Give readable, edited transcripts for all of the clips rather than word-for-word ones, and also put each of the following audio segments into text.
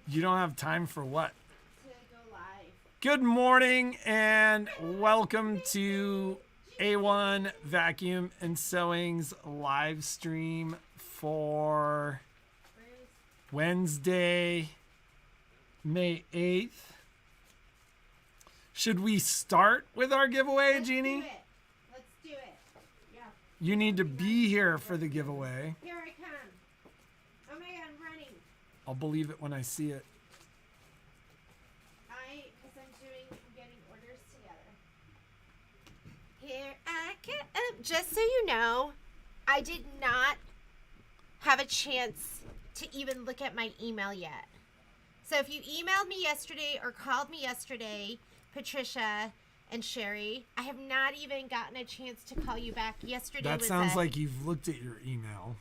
You don't have time for what? To go live. Good morning and welcome to A1 Vacuum and Sewing's live stream for Wednesday, May 8th. Should we start with our giveaway, Jeannie? Let's do it. Yeah. You need to be here for the giveaway. Here I come. Oh my God, I'm running. I'll believe it when I see it. Because I'm getting orders together. Here I come. Just so you know, I did not have a chance to even look at my email yet. So if you emailed me yesterday or called me yesterday, Patricia and Sherry, I have not even gotten a chance to call you back. Yesterday That was sounds like you've looked at your email.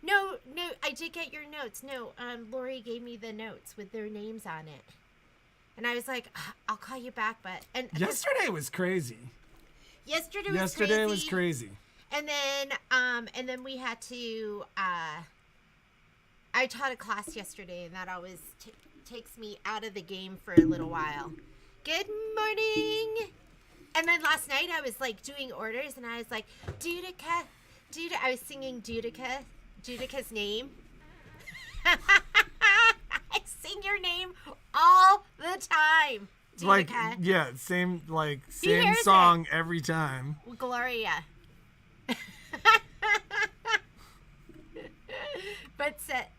No, I did get your notes. No, Lori gave me the notes with their names on it. And I was like, I'll call you back, but... Yesterday was crazy. Yesterday was crazy. And then we had to... I taught a class yesterday, and that always takes me out of the game for a little while. Good morning! And then last night I was like doing orders, and I was like, Dudica. I was singing Dudica's name. I sing your name all the time. Dudica. Like, yeah, same song it every time. Gloria. But set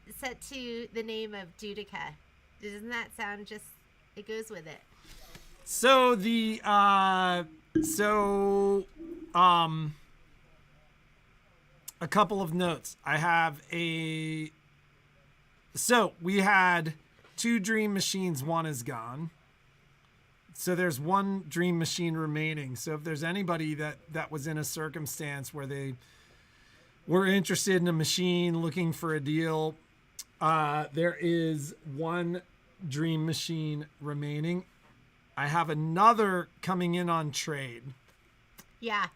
to the name of Dudica. Doesn't that sound just, it goes with it. So a couple of notes. We had 2 dream machines, one is gone. So there's 1 dream machine remaining. So if there's anybody that was in a circumstance where they were interested in a machine, looking for a deal, there is 1 dream machine remaining. I have another coming in on trade. Yeah.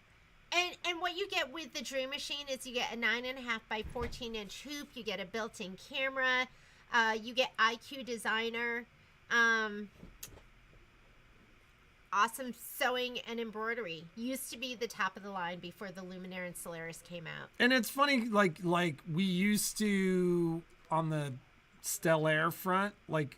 And what you get with the Dream Machine is you get a 9.5 by 14-inch hoop. You get a built-in camera. You get IQ Designer. Awesome sewing and embroidery. Used to be the top of the line before the Luminaire and Solaris came out. And it's funny, like we used to, on the Stellaire front,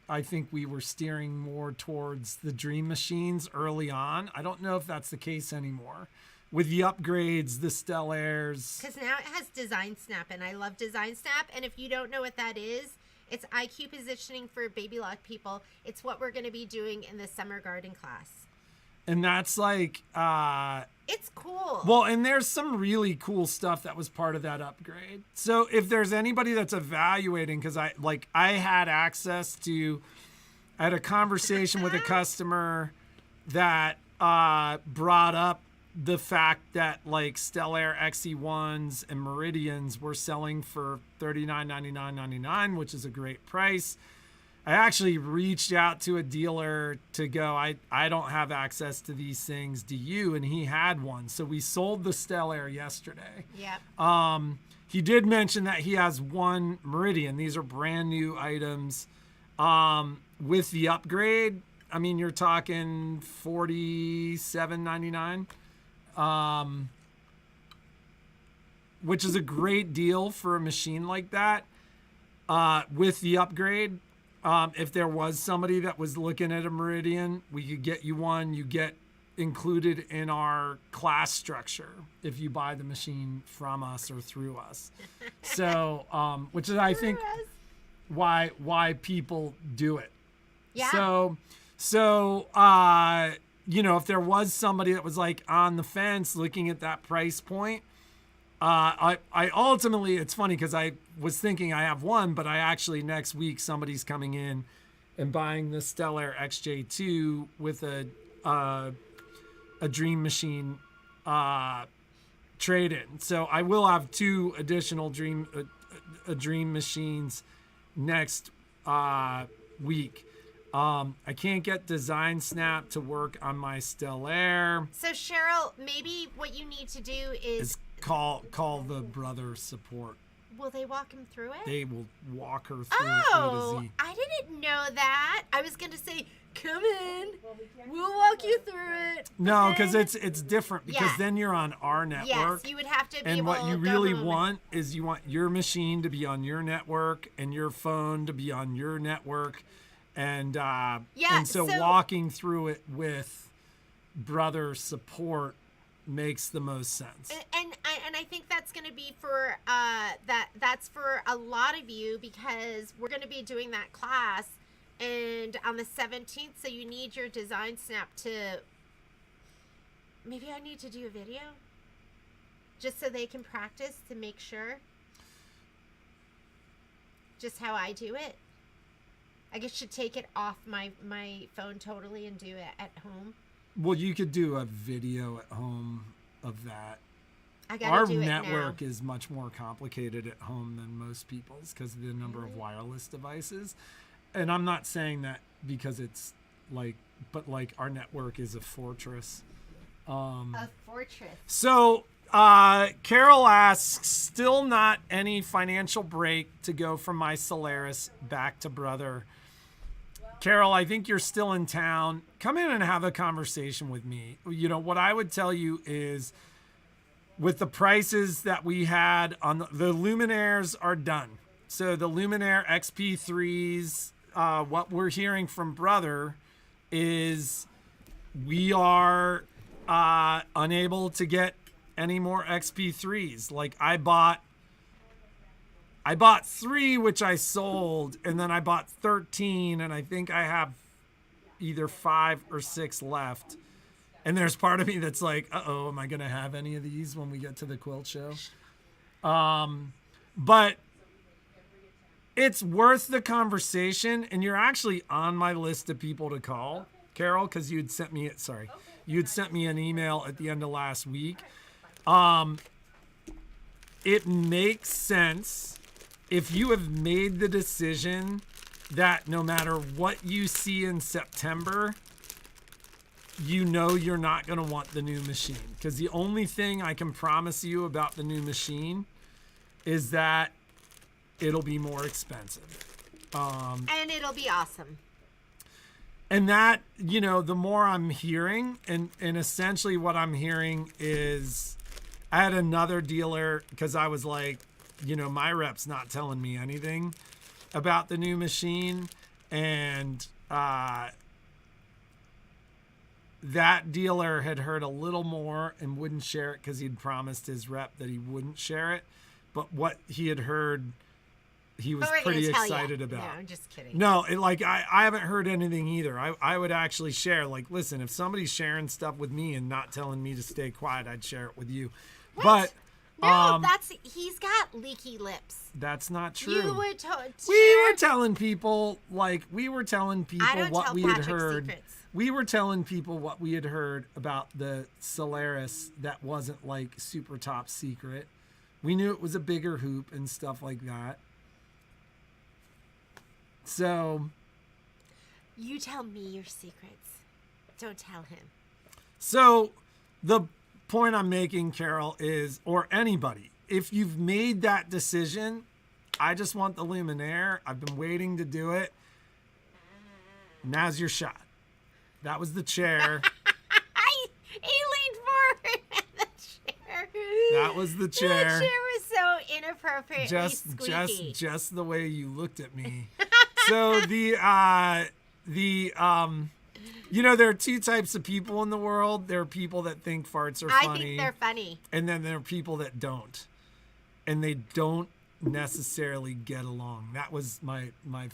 I think we were steering more towards the Dream Machines early on. I don't know if that's the case anymore. With the upgrades, the Stellaires. Because now it has Design Snap, and I love Design Snap. And if you don't know what that is, it's IQ positioning for baby lock people. It's what we're going to be doing in the summer garden class. And that's it's cool. Well, and there's some really cool stuff that was part of that upgrade. So if there's anybody that's evaluating, because I had access to, I had a conversation with a customer that brought up the fact that Stellaire XE1s and Meridians were selling for $39.99.99, which is a great price. I actually reached out to a dealer to go, I don't have access to these things, do you? And he had one. So we sold the Stellaire yesterday. Yeah. He did mention that he has 1 Meridian. These are brand new items. With the upgrade, I mean, you're talking $47.99. Which is a great deal for a machine like that. With the upgrade, if there was somebody that was looking at a Meridian, we could get you one. You get included in our class structure if you buy the machine from us or through us. So, which is, I think, why people do it. Yeah. So, if there was somebody that was on the fence looking at that price point, I ultimately, it's funny because I was thinking I have one, but I actually next week somebody's coming in and buying the Stellaire XJ2 with a Dream Machine trade-in. So I will have 2 additional Dream Machines next week. I can't get Design Snap to work on my Stellaire. So Cheryl, maybe what you need to do is call the brother support. Will they walk him through it? They will walk her through A to Z. I didn't know that. I was going to say, come in. We'll walk you through it. No, Okay? because it's different because Yeah. then you're on our network. Yes, you would have to be And able what you to go really home and- want is you want your machine to be on your network and your phone to be on your network. And so walking through it with brother support makes the most sense. And I think that's going to be for that's for a lot of you, because we're going to be doing that class and on the 17th, so you need your design snap to, maybe I need to do a video just so they can practice to make sure just how I do it. I guess should take it off my phone totally and do it at home. Well, you could do a video at home of that. I gotta Our do it network now. is much more complicated at home than most people's because of the number of wireless devices. And I'm not saying that because it's like, but like our network is a fortress. A fortress. So Carol asks, still not any financial break to go from my Solaris back to brother. Carol, I think you're still in town. Come in and have a conversation with me. You know, what I would tell you is with the prices that we had on the Luminaires are done. So the Luminaire XP3s, what we're hearing from brother is we are unable to get any more XP3s. Like I bought 3, which I sold, and then I bought 13, and I think I have either 5 or 6 left. And there's part of me that's like, uh-oh, am I going to have any of these when we get to the quilt show? But it's worth the conversation, and you're actually on my list of people to call, Carol, because you'd sent me an email at the end of last week. It makes sense if you have made the decision that no matter what you see in September, you know you're not going to want the new machine. Because the only thing I can promise you about the new machine is that it'll be more expensive. And it'll be awesome. And that, you know, the more I'm hearing, and essentially what I'm hearing is I had another dealer, because I was like, you know, my rep's not telling me anything about the new machine. And that dealer had heard a little more and wouldn't share it because he'd promised his rep that he wouldn't share it. But what he had heard, he was pretty excited about. No, I'm just kidding. No, I haven't heard anything either. I would actually share, like, listen, if somebody's sharing stuff with me and not telling me to stay quiet, I'd share it with you. What? But No, he's got leaky lips. that's not true. You would we were telling people what we had Patrick's heard. secrets. We were telling people what we had heard about the Solaris that wasn't like super top secret. We knew it was a bigger hoop and stuff like that. So You tell me your secrets. Don't tell him. So the point I'm making, Carol, is, or anybody, if you've made that decision, I just want the Luminaire. I've been waiting to do it. Now's your shot. That was the chair. He leaned forward in the chair. That was the chair. The chair was so inappropriately squeaky. Just the way you looked at me. So you know, there are two types of people in the world. There are people that think farts are funny. I think they're funny. And then there are people that don't. And they don't necessarily get along. That was my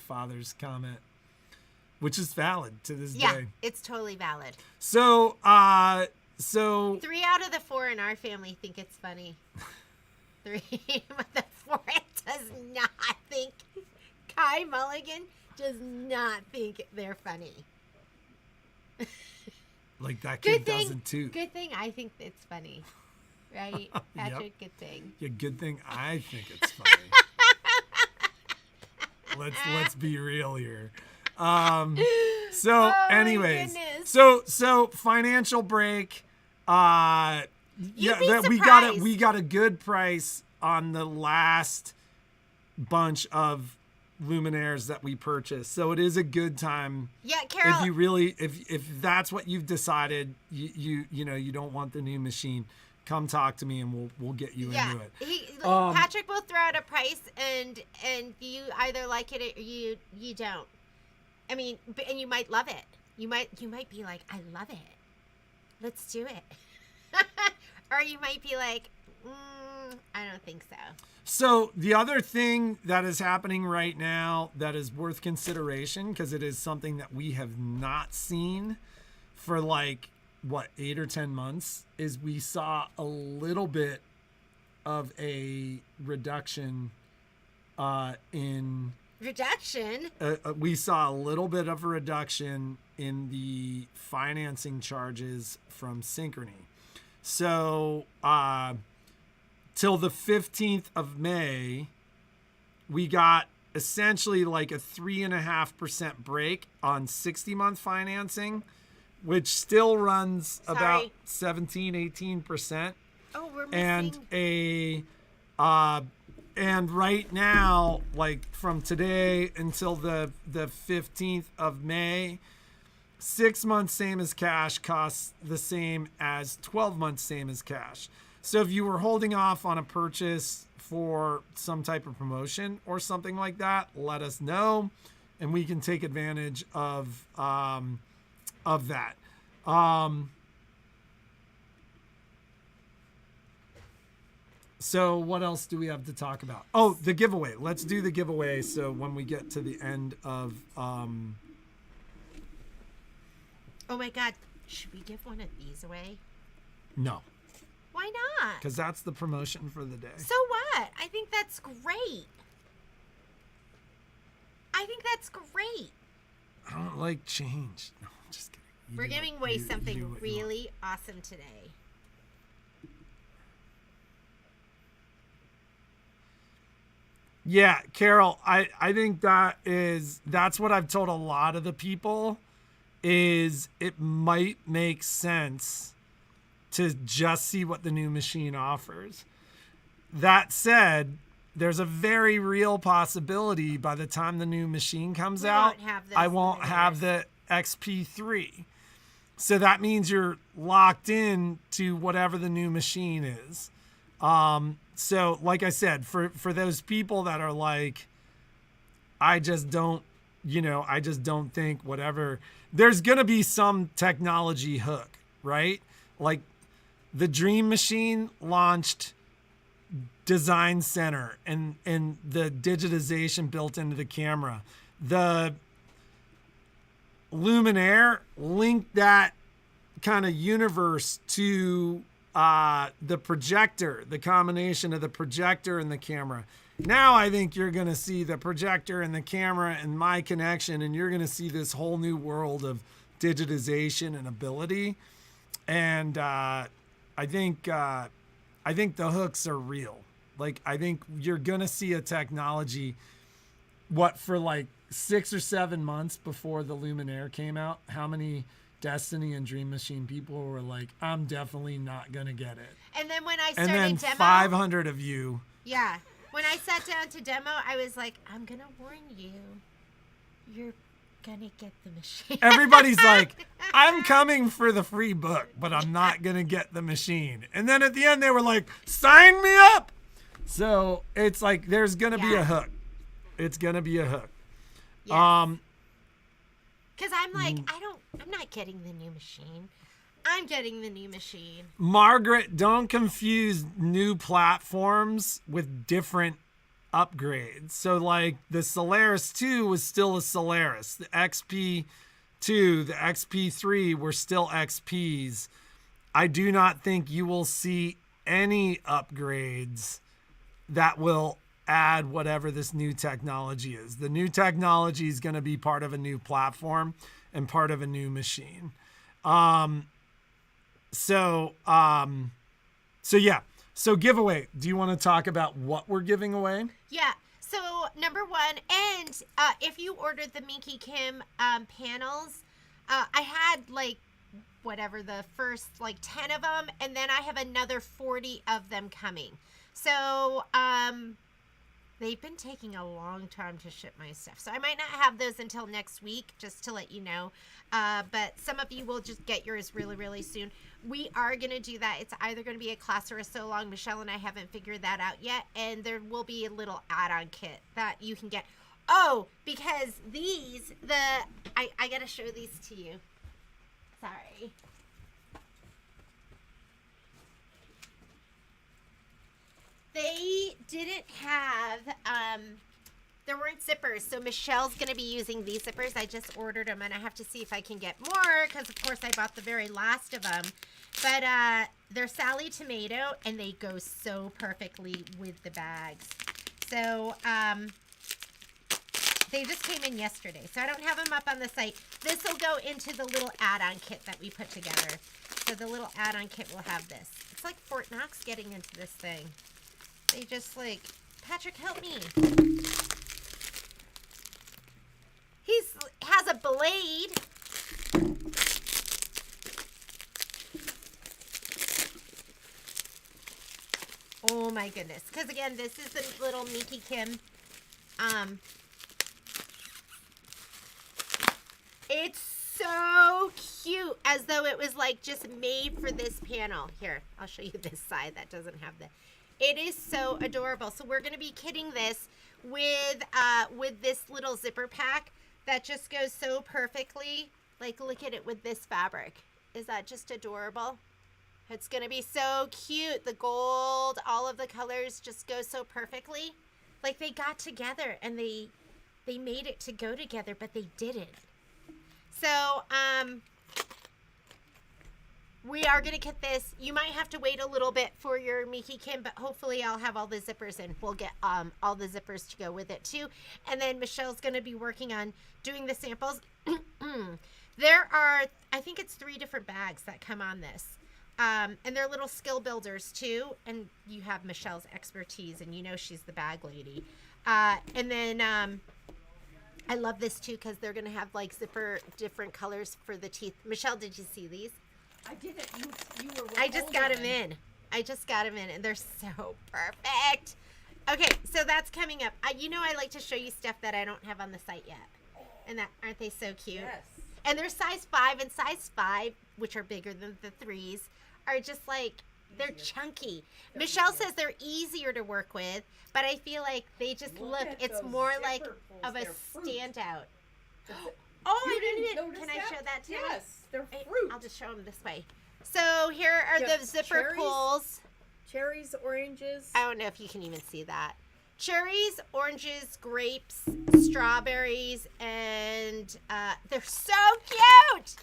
father's comment, which is valid to this Yeah, day. it's totally valid. So 3 out of the 4 in our family think it's funny. 3 of the 4 does not think. Kai Mulligan does not think they're funny. like that Good kid thing. doesn't too. Good thing I think it's funny, right, Patrick? Good thing. Yeah, good thing I think it's funny. Let's be real here. So Oh, my anyways, goodness. so financial break. You'd be we surprised. got a good price on the last bunch of luminaires that we purchased. So it is a good time. Yeah, Carol. If you really, if that's what you've decided, you know, you don't want the new machine, come talk to me and we'll get you into it. Patrick will throw out a price and you either like it or you don't. I mean, and you might love it. You might be like, I love it. Let's do it. Or you might be like, I don't think so. So the other thing that is happening right now that is worth consideration, because it is something that we have not seen for like, what, 8 or 10 months, is we saw a little bit of a reduction in... Reduction? We saw a little bit of a reduction in the financing charges from Synchrony. So, till the 15th of May, we got essentially like a 3.5% break on 60-month financing, which still runs about 17-18%. Oh, we're missing. And right now, like from today until the 15th of May, 6 months same as cash costs the same as 12 months same as cash. So if you were holding off on a purchase for some type of promotion or something like that, let us know, and we can take advantage of that. So what else do we have to talk about? Oh, the giveaway. Let's do the giveaway. So when we get to the end of, oh my God, should we give one of these away? No. Why not? Because that's the promotion for the day. So what? I think that's great. I don't like change. No, I'm just kidding. We're giving away something really awesome today. Yeah, Carol, I think that's what I've told a lot of the people, is it might make sense to just see what the new machine offers. That said, there's a very real possibility by the time the new machine comes out, I won't have the XP3. So that means you're locked in to whatever the new machine is. So like I said, for those people that are like, I just don't think whatever, there's going to be some technology hook, right? Like the Dream Machine launched Design Center and the digitization built into the camera. The Luminaire linked that kind of universe to the projector, the combination of the projector and the camera. Now I think you're going to see the projector and the camera and my connection, and you're going to see this whole new world of digitization and ability. And I think the hooks are real. Like, I think you're going to see a technology, for like 6 or 7 months before the Luminaire came out, how many Destiny and Dream Machine people were like, I'm definitely not going to get it. And then when I started demo. And then 500 of you. Yeah. When I sat down to demo, I was like, I'm going to warn you. You're going to get the machine. Everybody's like, I'm coming for the free book, but I'm not going to get the machine. And then at the end, they were like, sign me up. So it's like, there's going to be a hook. It's going to be a hook. Yes. Because I'm like, I'm not getting the new machine. I'm getting the new machine. Margaret, don't confuse new platforms with different upgrades. So like the Solaris 2 was still a Solaris. The XP2, the XP3 were still XPs. I do not think you will see any upgrades that will add whatever this new technology is. The new technology is going to be part of a new platform and part of a new machine. So yeah. So giveaway. Do you want to talk about what we're giving away? Yeah. So number one, and if you ordered the Minky Kim panels, I had like the first like 10 of them, and then I have another 40 of them coming. So They've been taking a long time to ship my stuff. So I might not have those until next week, just to let you know. But some of you will just get yours really, really soon. We are going to do that. It's either going to be a class or a sew along. Michelle and I haven't figured that out yet. And there will be a little add-on kit that you can get. Oh, because these, I got to show these to you. Sorry. They didn't have, there weren't zippers, so Michelle's going to be using these zippers. I just ordered them, and I have to see if I can get more, because, of course, I bought the very last of them. But they're Sally Tomato, and they go so perfectly with the bags. So, they just came in yesterday, so I don't have them up on the site. This will go into the little add-on kit that we put together. So the little add-on kit will have this. It's like Fort Knox getting into this thing. They just like, Patrick, help me. Has a blade. Oh my goodness. Because again, this is the little Minky Kim. It's so cute, as though it was like just made for this panel. Here, I'll show you this side that doesn't have the. It is so adorable. So we're going to be kitting this with this little zipper pack that just goes so perfectly. Like, look at it with this fabric. Is that just adorable? It's going to be so cute. The gold, all of the colors just go so perfectly. Like, they got together and they made it to go together, but they didn't. So, we are going to kit this. You might have to wait a little bit for your Minky Kim, but hopefully I'll have all the zippers in. We'll get all the zippers to go with it too. And then Michelle's going to be working on doing the samples. There are, I think it's 3 different bags that come on this. And they're little skill builders too. And you have Michelle's expertise, and you know she's the bag lady. And then I love this too, because they're going to have like zipper different colors for the teeth. Michelle, did you see these? I didn't. You were. I just got them in. I just got them in, and they're so perfect. Okay, so that's coming up. I like to show you stuff that I don't have on the site yet. And that, aren't they so cute? Yes. And they're size 5, and size 5, which are bigger than the 3s, are just like, they're chunky. Michelle says they're easier to work with, but I feel like they just look it's more like of a standout. Oh, I didn't. Can I show that to you? Yes, they're fruit. I'll just show them this way. So here are the zipper cherries, pulls. Cherries, oranges. I don't know if you can even see that. Cherries, oranges, grapes, strawberries, and they're so cute.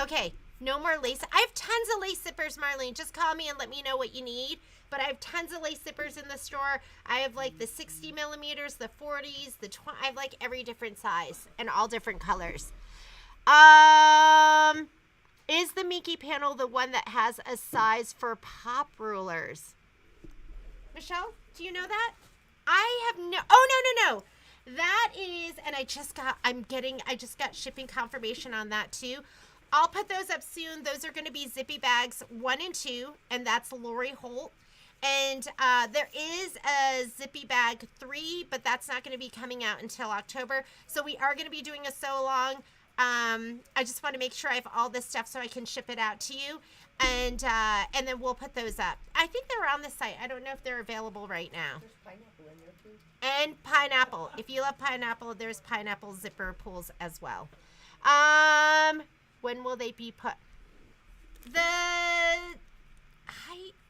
Okay, no more lace. I have tons of lace zippers, Marlene. Just call me and let me know what you need. But I have tons of lace zippers in the store. I have like the 60 millimeters, the 40s, the 20. I have like every different size and all different colors. Is the Minky panel the one that has a size for pop rulers? Michelle, do you know that? I have no. Oh, no. That is, and I just got shipping confirmation on that too. I'll put those up soon. Those are going to be zippy bags 1 and 2, and that's Lori Holt. And there is a zippy bag 3, but that's not going to be coming out until October. So we are going to be doing a sew along. I just want to make sure I have all this stuff so I can ship it out to you. And then we'll put those up. I think they're on the site. I don't know if they're available right now. There's pineapple in there too. And pineapple. If you love pineapple, there's pineapple zipper pulls as well. When will they be put?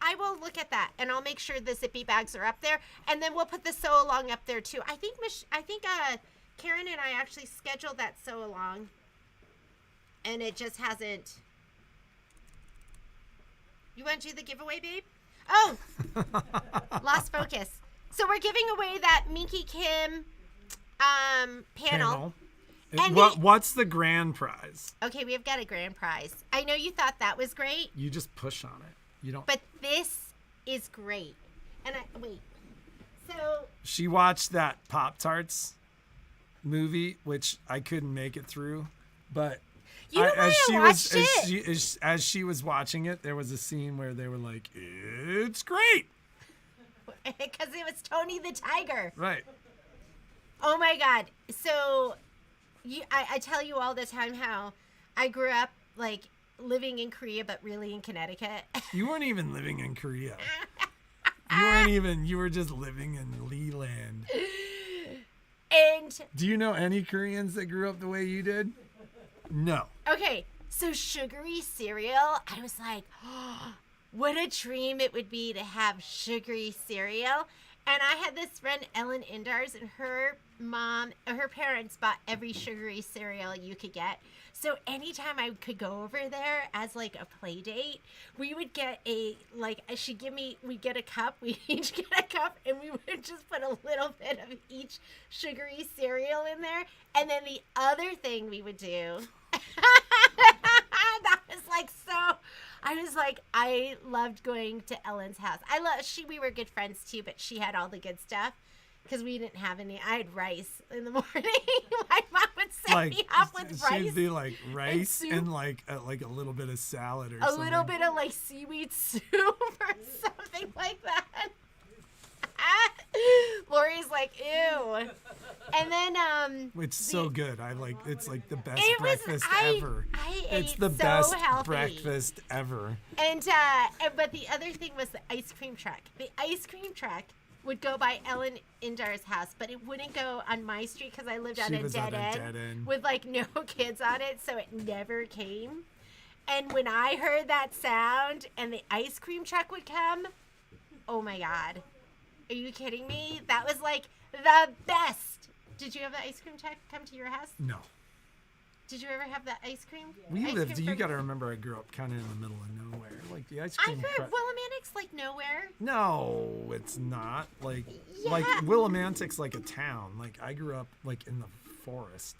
I will look at that, and I'll make sure the zippy bags are up there, and then we'll put the sew along up there too. I think Karen and I actually scheduled that sew along, and it just hasn't. You want to do the giveaway, babe? Oh, lost focus. So we're giving away that Minky Kim panel. And What's the grand prize? Okay, we've got a grand prize. I know you thought that was great. You just push on it. You don't. But this is great. And wait. So she watched that Pop-Tarts movie, which I couldn't make it through, but you know why I watched it? As she was watching it, there was a scene where they were like, "It's great," because it was Tony the Tiger. Right. Oh my God. So I tell you all the time how I grew up like living in Korea, but really in Connecticut. You weren't even living in Korea. You were just living in Leland. And Do you know any Koreans that grew up the way you did? No. okay, so sugary cereal, I was like, oh, what a dream it would be to have sugary cereal. And I had this friend, Ellen Indars, and her parents bought every sugary cereal you could get. So anytime I could go over there as like a play date, we would get we'd get a cup, we each get a cup, and we would just put a little bit of each sugary cereal in there. And then the other thing we would do, that was like so, I loved going to Ellen's house. We were good friends too, but she had all the good stuff. Because we didn't have any. I had rice in the morning. My mom would set me up with rice. She'd be like rice soup. and like a little bit of salad or A something. little bit of like seaweed soup or something like that. Lori's like, ew. And then It's so good. It's like the best It was- breakfast I- ever. I It's ate the so best healthy. breakfast ever. but the other thing was the ice cream truck. The ice cream truck would go by Ellen Indar's house, but it wouldn't go on my street because I lived on She a was dead on a end dead end. with like no kids on it, so it never came. And when I heard that sound and the ice cream truck would come, oh my God. Are you kidding me? That was like the best. Did you have the ice cream truck come to your house? No. Did you ever have the ice cream? We Ice lived, cream you from- got to remember, I grew up kind of in the middle of nowhere. Like the ice I cream. grew up Willimantic's like nowhere. No, it's not. Like Yeah. Willimantic's like a town. Like I grew up like in the forest.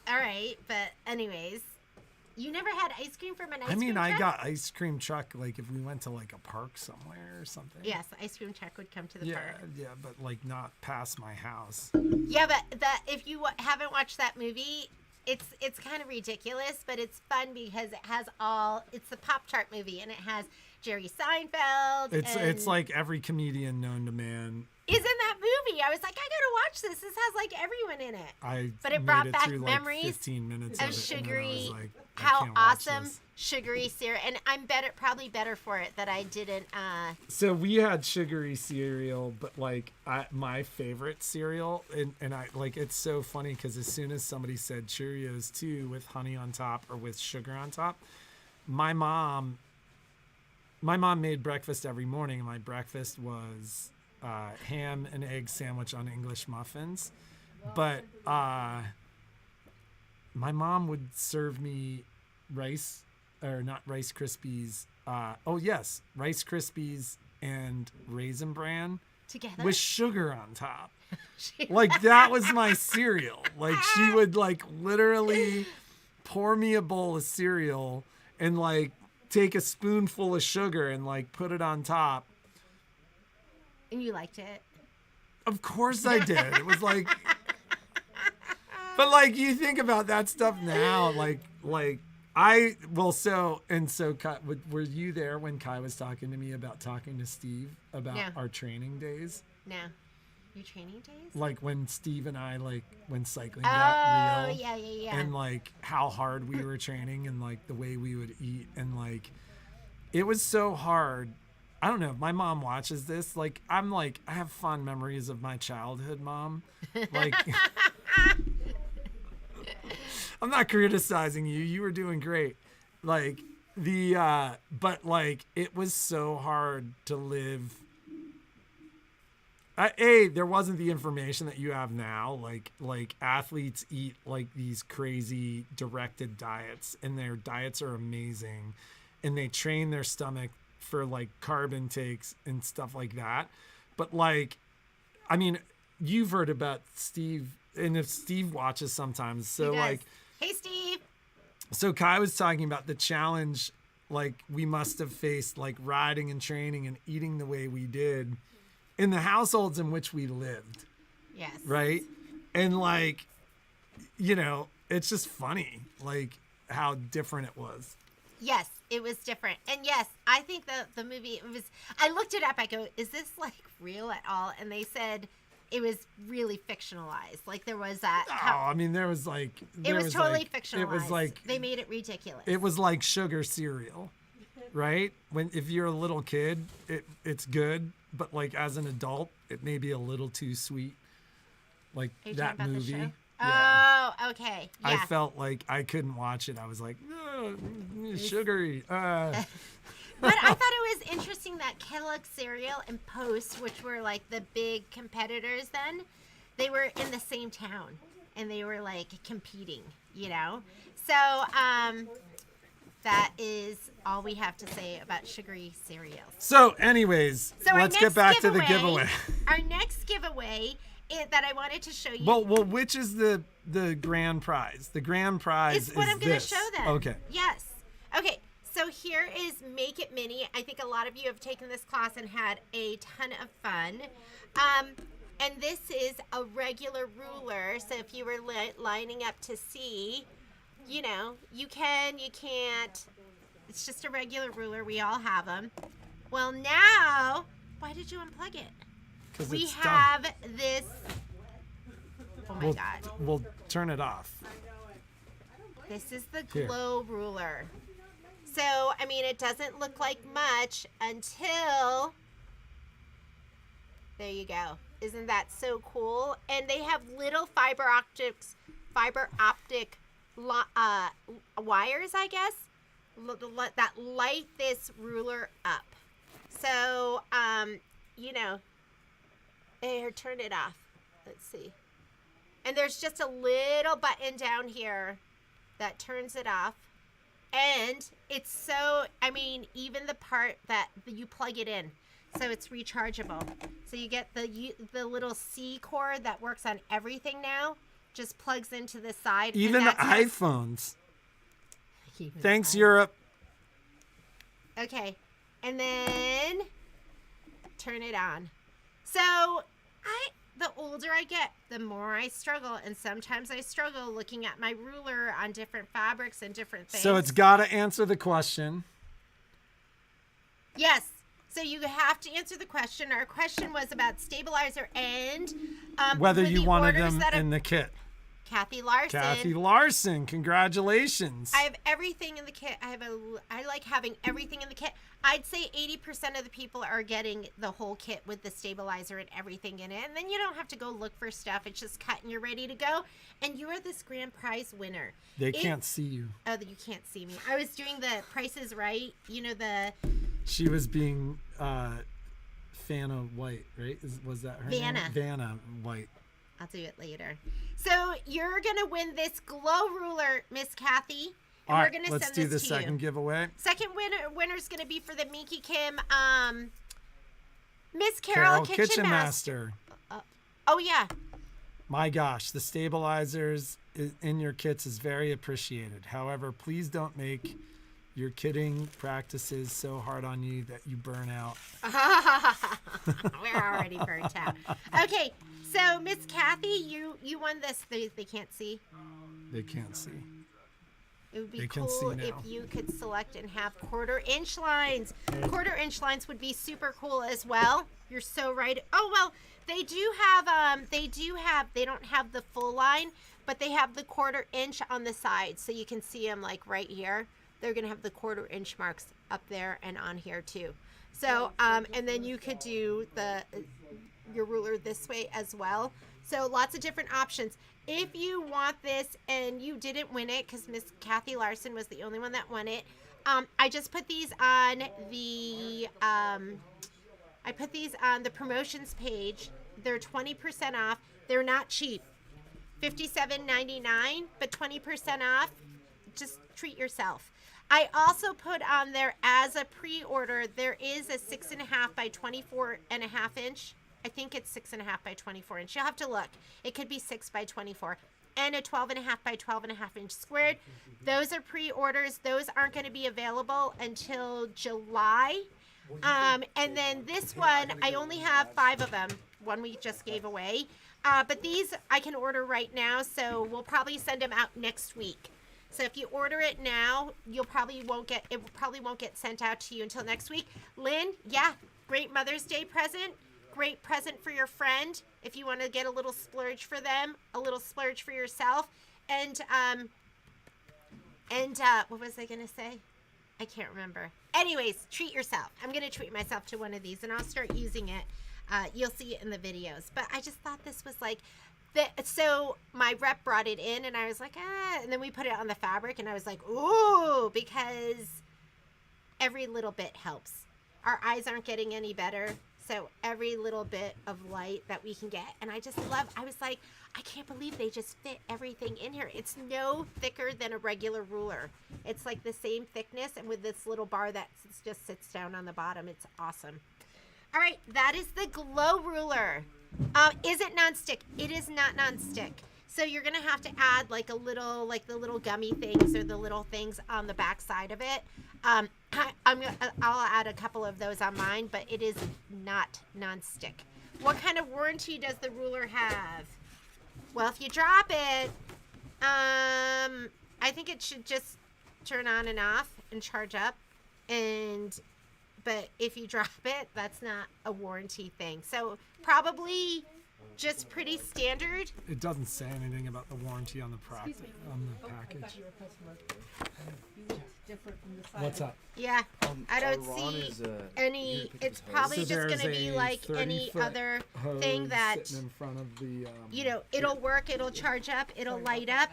All right, but anyways, you never had ice cream from an ice cream I truck? got ice cream truck like if we went to like a park somewhere or something. Yes, the ice cream truck would come to the Yeah, park. yeah, but like not past my house. Yeah, but if you haven't watched that movie, it's kind of ridiculous, but it's fun because it has it's the Pop-Tart movie, and it has Jerry Seinfeld. It's and like every comedian known to man. is in that movie. I was like, I gotta watch this. This has like everyone in it. But it made brought it back through, memories like 15 minutes of of it, sugary. And then I was like, I How can't watch awesome this. sugary cereal, and I'm probably better for it that I didn't. So we had sugary cereal, but like my favorite cereal, and I like it's so funny because as soon as somebody said Cheerios too with honey on top or with sugar on top, my mom made breakfast every morning, and my breakfast was ham and egg sandwich on English muffins. But my mom would serve me Rice Krispies. Rice Krispies and Raisin Bran Together. with sugar on top. Like that was my cereal. Like she would like literally pour me a bowl of cereal and like take a spoonful of sugar and like put it on top. And you liked it. Of course I did. It was like, but like you think about that stuff now, like Kai, were you there when Kai was talking to me about talking to Steve about No. our training days? No. Your training days? Like when Steve and I, like when cycling Oh, got real. yeah. And like how hard we were training and like the way we would eat. And like, it was so hard. I don't know if my mom watches this. Like, I have fond memories of my childhood, Mom. Like, I'm not criticizing you. You were doing great. Like, but like, it was so hard to live. There wasn't the information that you have now. Like athletes eat like these crazy directed diets, and their diets are amazing, and they train their stomach for like carb intakes and stuff like that. But like, I mean, you've heard about Steve, and if Steve watches sometimes, so He does. like, Hey, Steve. so Kai was talking about the challenge like we must have faced, like riding and training and eating the way we did in the households in which we lived, Yes. right? And like, you know, it's just funny like how different it was. Yes, it was different. And yes, I think the movie, it was, I looked it up. I go, is this like real at all? And they said it was really fictionalized. Like there was that. Oh, I mean, there was like. It was totally like, fictionalized. It was like. They made it ridiculous. It was like sugar cereal, right? If you're a little kid, it's good, but like as an adult, it may be a little too sweet. Like Are you that talking about movie. the show? Yeah. Oh, okay. Yeah. I felt like I couldn't watch it. I was like, sugary. But I thought it was interesting that Kellogg's cereal and Post, which were like the big competitors then, they were in the same town and they were like competing, you know? So, that is all we have to say about sugary cereals. So, anyways, So let's get back to the giveaway. Our next giveaway that I wanted to show you Well, which is the grand prize? The grand prize is what I'm going to this. show them. Okay. Yes. Okay. So here is Make It Mini. I think a lot of you have taken this class and had a ton of fun. And this is a regular ruler. So if you were lining up to see, you know, you can, you can't. It's just a regular ruler. We all have them. Well, now, why did you unplug it? Because We it's have done. this. Oh my God. We'll turn it off. This is the Here. glow ruler. So, I mean, it doesn't look like much until. There you go. Isn't that so cool? And they have little fiber optic wires, I guess, that light this ruler up. So, you know, here, turn it off. Let's see. And there's just a little button down here that turns it off. And it's so, I mean, even the part that you plug it in, so it's rechargeable. So you get the little C cord that works on everything now, just plugs into the side. and Even the that's how- iPhones. Even Thanks, I- Europe. Okay, and then turn it on. So the older I get, the more I struggle, and sometimes I struggle looking at my ruler on different fabrics and different things. So it's got to answer the question. Yes. So you have to answer the question. Our question was about stabilizer and Whether with you the wanted orders them that in the kit. Kathy Larson. Kathy Larson, congratulations. I have everything in the kit. I like having everything in the kit. I'd say 80% of the people are getting the whole kit with the stabilizer and everything in it. And then you don't have to go look for stuff. It's just cut and you're ready to go. And you are this grand prize winner. They can't see you. Oh, you can't see me. I was doing the Price is Right. You know, She was being Vanna White, right? Was that her Vanna. name? Vanna White. I'll do it later. So you're going to win this glow ruler, Miss Kathy. And All we're right, going to let's send do this the to second you. giveaway. Second winner's going to be for the Minky Kim Miss Carol Kitchen Master. Oh, yeah. My gosh, the stabilizers in your kits is very appreciated. However, please don't make your kitting practices so hard on you that you burn out. We're already burnt out. Okay, so Miss Kathy, you won this. They can't see. They can't see. It would be They can cool see now. if you could select and have 1/4-inch lines. 1/4-inch lines would be super cool as well. You're so right. Oh well, they don't have the full line, but they have the 1/4-inch on the side, so you can see them like right here. They're gonna have the 1/4-inch marks up there and on here too. So and then you could do your ruler this way as well. So lots of different options. If you want this and you didn't win it, because Miss Kathy Larson was the only one that won it, I just put these on the promotions page. They're 20% off. They're not cheap. $57.99, but 20% off. Just treat yourself. I also put on there as a pre-order, there is a 6.5 by 24.5 inch. I think it's 6.5 by 24 inch. You'll have to look. It could be 6 by 24. And a 12.5 by 12.5 inch squared. Those are pre-orders. Those aren't going to be available until July. And then this one, I only have 5 of them. One we just gave away. But these I can order right now, so we'll probably send them out next week. So if you order it now, it probably won't get sent out to you until next week. Lynn, yeah, great Mother's Day present. Great present for your friend if you want to get a little splurge for them, a little splurge for yourself. And what was I gonna say? I can't remember. Anyways, treat yourself. I'm gonna treat myself to one of these, and I'll start using it. You'll see it in the videos. But I just thought this was like, so my rep brought it in, and I was like, and then we put it on the fabric, and I was like, ooh, because every little bit helps. Our eyes aren't getting any better. So every little bit of light that we can get. And I was like, I can't believe they just fit everything in here. It's no thicker than a regular ruler. It's like the same thickness and with this little bar that just sits down on the bottom. It's awesome. All right, that is the Glow Ruler. Is it nonstick? It is not nonstick. So you're going to have to add like the little gummy things or the little things on the back side of it. I'll add a couple of those on mine, but it is not nonstick. What kind of warranty does the ruler have? Well, if you drop it, I think it should just turn on and off and charge up. But if you drop it, that's not a warranty thing. So probably just pretty standard. It doesn't say anything about the warranty on the package. I thought you were a customer. You looked different from the side. What's up? Yeah, I don't Ron see is, any. pick up It's his hose. probably So just there's going to be a like any 30-foot other hose thing that, sitting in front of the. it'll work, it'll charge up, it'll light up,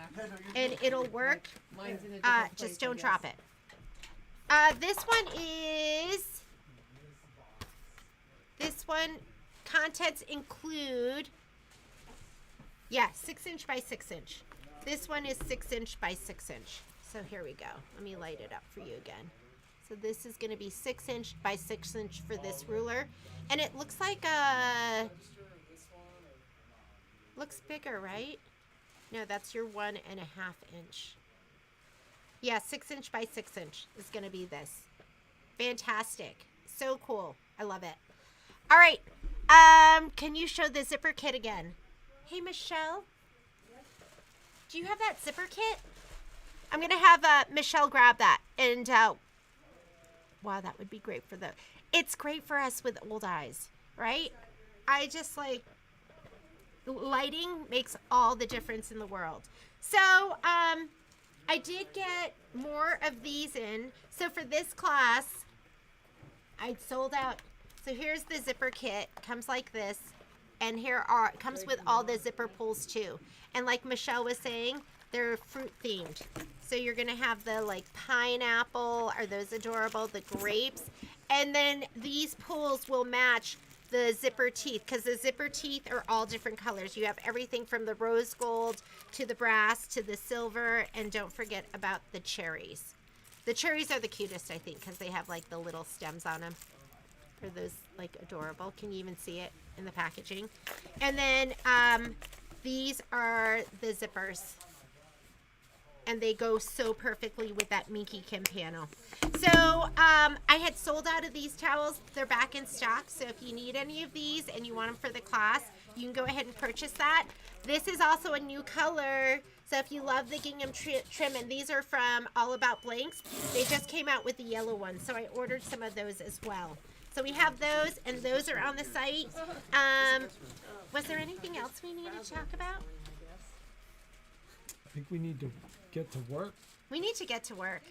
and it'll work. Mine's in a different place, Just I don't guess. drop it. This one, contents include, 6" by 6". This one is 6" by 6". So here we go. Let me light it up for you again. So this is going to be 6" by 6" for this ruler. And it looks like looks bigger, right? No, that's your 1.5 inch. Yeah, 6" by 6" is going to be this. Fantastic. So cool. I love it. All right. Can you show the zipper kit again? Hey, Michelle. Do you have that zipper kit? I'm going to have Michelle grab that. And, wow, that would be great for it's great for us with old eyes, right? I just like, lighting makes all the difference in the world. So, I did get more of these in. So for this class, I sold out. So here's the zipper kit. Comes like this. And comes with all the zipper pulls too. And like Michelle was saying, they're fruit themed. So you're going to have the like pineapple. Are those adorable? The grapes. And then these pulls will match the zipper teeth, because the zipper teeth are all different colors. You have everything from the rose gold to the brass to the silver, and don't forget about the cherries. The cherries are the cutest, I think, because they have like the little stems on them. Are those like adorable? Can you even see it in the packaging? And then these are the zippers. And they go so perfectly with that Minky Kim panel. So I had sold out of these towels. They're back in stock. So if you need any of these and you want them for the class, you can go ahead and purchase that. This is also a new color. So if you love the gingham trim, and these are from All About Blanks, they just came out with the yellow one. So I ordered some of those as well. So we have those, and those are on the site. Was there anything else we needed to talk about? I think we need to get to work. We need to get to work.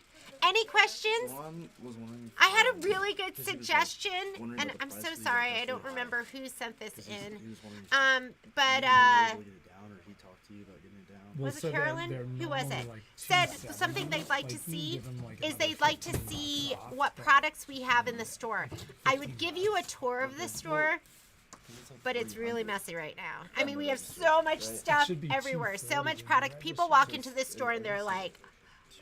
Any questions? Ron was wondering. I had a really good Because he was, suggestion, wondering and about the I'm price so of these sorry, at I don't Best Buy. remember who sent this He in. was wondering if But you were able to get it down, or he talked to you about getting it down. Well, Was it so Carolyn? they're Who was normally it? like Said $2.70. something they'd like to Like, you see give them, like, is another they'd like to 15 see off, what but- products we have in the store. I would give you a tour of the store, but it's really messy right now. I mean, we have so much stuff should be everywhere, so $2.30 much in product. the People walk into this store and they're like,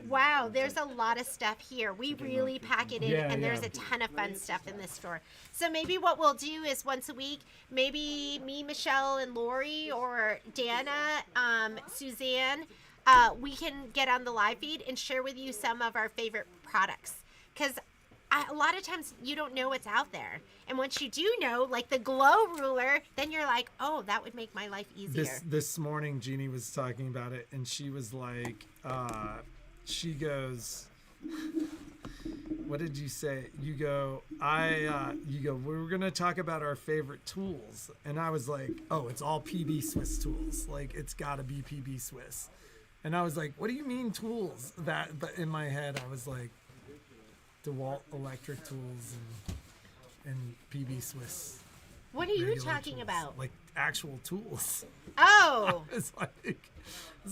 wow, there's a lot of stuff here. We really pack it in, Yeah, and there's yeah. a ton of fun stuff in this store. So maybe what we'll do is once a week, maybe me, Michelle, and Lori, or Dana, Suzanne, we can get on the live feed and share with you some of our favorite products. Because a lot of times you don't know what's out there. And once you do know, like the Glow Ruler, then you're like, oh, that would make my life easier. This morning, Jeannie was talking about it, and she was like, she goes, what did you say? You go, we're going to talk about our favorite tools. And I was like, oh, it's all PB Swiss tools. Like, it's got to be PB Swiss. And I was like, what do you mean tools? But in my head, I was like, DeWalt electric tools and PB Swiss. What are you regular talking tools. about? Like actual tools. Oh, It's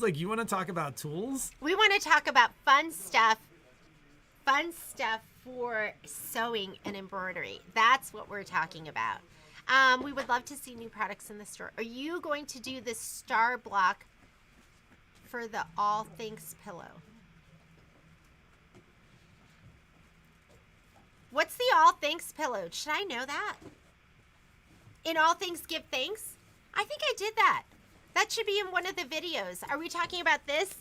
like, you want to talk about tools? we want to talk about fun stuff for sewing and embroidery. That's what we're talking about. We would love to see new products in the store. Are you going to do the star block for the All Things pillow? What's the All Things pillow? Should I know that? In All Things Give Thanks? I think I did that. That should be in one of the videos. Are we talking about this?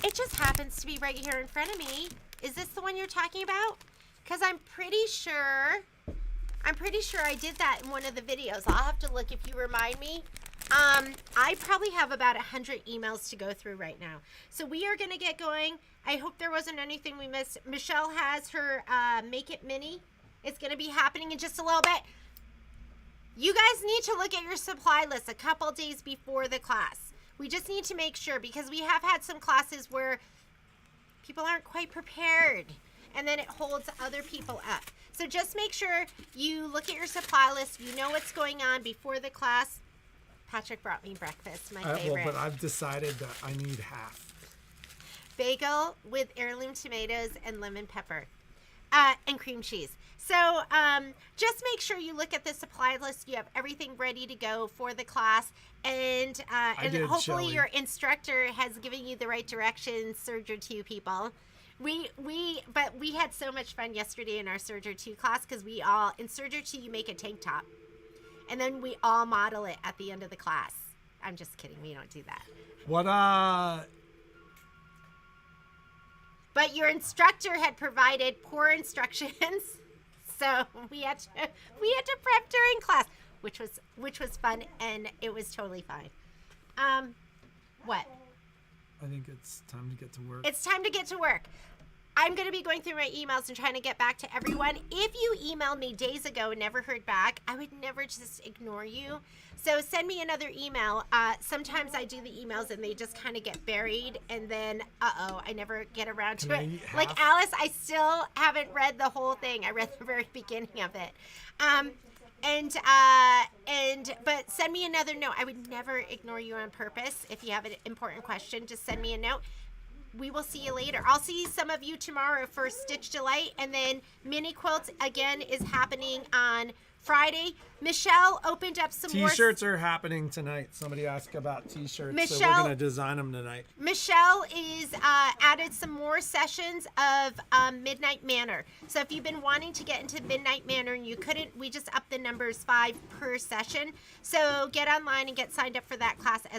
It just happens to be right here in front of me. Is this the one you're talking about? Because I'm pretty sure I did that in one of the videos. I'll have to look if you remind me. I probably have about 100 emails to go through right now. So we are going to get going. I hope there wasn't anything we missed. Michelle has her Make It Mini. It's going to be happening in just a little bit. You guys need to look at your supply list a couple days before the class. We just need to make sure, because we have had some classes where people aren't quite prepared, and then it holds other people up. So just make sure you look at your supply list. You know what's going on before the class. Patrick brought me breakfast, my favorite. Well, but I've decided that I need half. Bagel with heirloom tomatoes and lemon pepper, and cream cheese. So just make sure you look at the supply list. You have everything ready to go for the class, and did, hopefully Shelley. your instructor has given you the right directions. Surger 2 people. But we had so much fun yesterday in our Surger 2 class, because in Surger 2 you make a tank top, and then we all model it at the end of the class. I'm just kidding. We don't do that. What But your instructor had provided poor instructions, so we had to prep during class, which was fun, and it was totally fine. What? I think it's time to get to work. It's time to get to work. I'm going to be going through my emails and trying to get back to everyone. If you emailed me days ago and never heard back, I would never just ignore you. So send me another email. Sometimes I do the emails and they just kind of get buried, and then, I never get around to Can I it. eat half? Like Alice, I still haven't read the whole thing. I read the very beginning of it. But send me another note. I would never ignore you on purpose. If you have an important question, just send me a note. We will see you later. I'll see some of you tomorrow for Stitch Delight, and then Mini Quilts again is happening on Friday. Michelle opened up some more. T-shirts are happening tonight. Somebody asked about T-shirts, so we're Michelle- gonna design them tonight. Michelle is added some more sessions of Midnight Manor. So if you've been wanting to get into Midnight Manor and you couldn't, we just upped the numbers 5 per session. So get online and get signed up for that class as